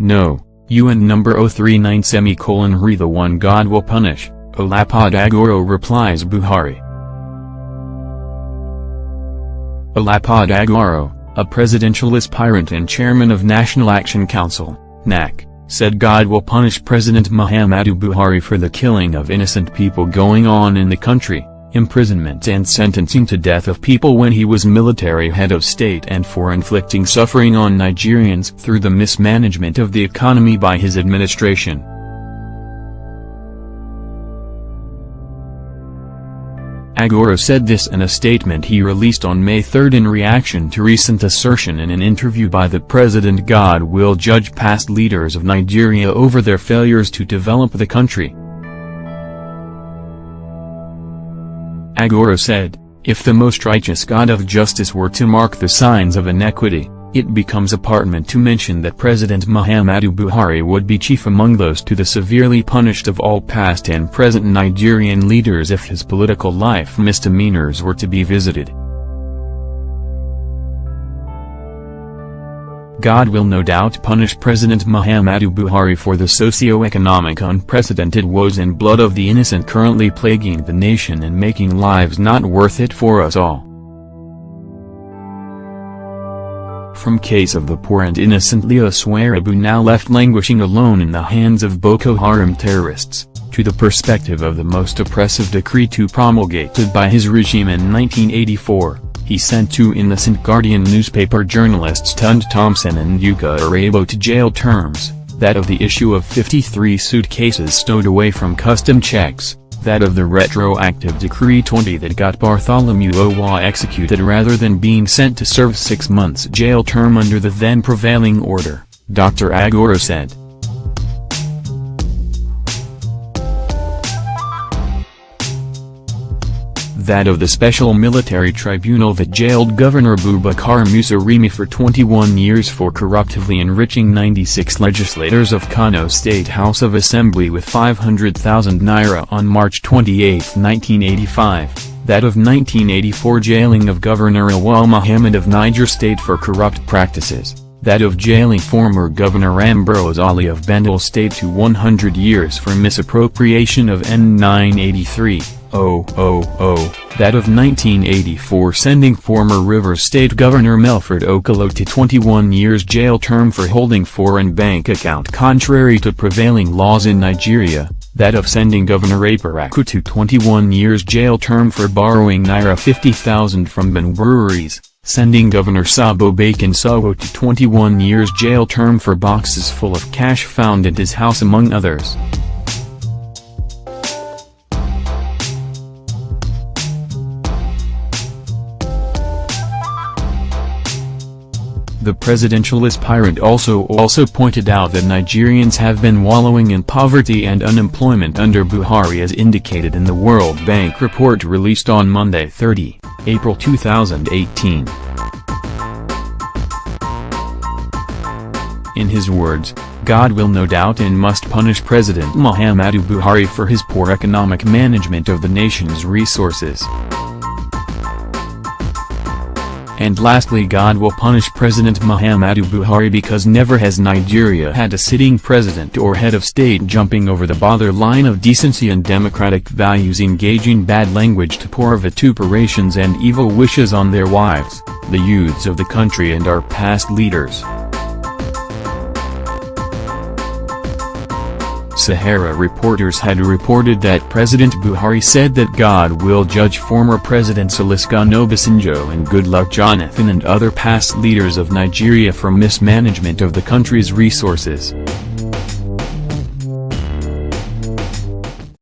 No, UN number 039 re the one God will punish, Olapade Agoro replies Buhari. Olapade Agoro, a presidential aspirant and chairman of National Action Council, NAC, said God will punish President Muhammadu Buhari for the killing of innocent people going on in the country, imprisonment and sentencing to death of people when he was military head of state, and for inflicting suffering on Nigerians through the mismanagement of the economy by his administration. Agoro said this in a statement he released on May 3 in reaction to recent assertion in an interview by the president God will judge past leaders of Nigeria over their failures to develop the country. Agoro said, if the most righteous God of justice were to mark the signs of inequity, it becomes apparent to mention that President Muhammadu Buhari would be chief among those to the severely punished of all past and present Nigerian leaders if his political life misdemeanors were to be visited. God will no doubt punish President Muhammadu Buhari for the socio-economic unprecedented woes and blood of the innocent currently plaguing the nation and making lives not worth it for us all. From case of the poor and innocent Leo Suarabu now left languishing alone in the hands of Boko Haram terrorists, to the perspective of the most oppressive decree promulgated by his regime in 1984, he sent two innocent Guardian newspaper journalists Tund Thompson and Yuka Arabo to jail terms, that of the issue of 53 suitcases stowed away from custom checks, that of the retroactive Decree 20 that got Bartholomew Owa executed rather than being sent to serve 6 months jail term under the then prevailing order, Dr. Agoro said. That of the Special Military Tribunal that jailed Governor Boubacar Musarimi for 21 years for corruptively enriching 96 legislators of Kano State House of Assembly with 500,000 naira on March 28, 1985, that of 1984 jailing of Governor Awal Mohammed of Niger State for corrupt practices, that of jailing former Governor Ambrose Ali of Benue State to 100 years for misappropriation of N983. That of 1984 sending former Rivers State Governor Melford Okolo to 21 years jail term for holding foreign bank account contrary to prevailing laws in Nigeria, that of sending Governor Aparaku to 21 years jail term for borrowing Naira 50,000 from Benin breweries, sending Governor Sabo Bakinsowo to 21 years jail term for boxes full of cash found at his house among others. The presidential aspirant also pointed out that Nigerians have been wallowing in poverty and unemployment under Buhari as indicated in the World Bank report released on Monday 30, April 2018. In his words, God will no doubt and must punish President Muhammadu Buhari for his poor economic management of the nation's resources. And lastly, God will punish President Muhammadu Buhari because never has Nigeria had a sitting president or head of state jumping over the borderline of decency and democratic values, engaging bad language to pour vituperations and evil wishes on their wives, the youths of the country and our past leaders. Sahara reporters had reported that President Buhari said that God will judge former Presidents Olusegun Obasanjo and Goodluck Jonathan and other past leaders of Nigeria for mismanagement of the country's resources.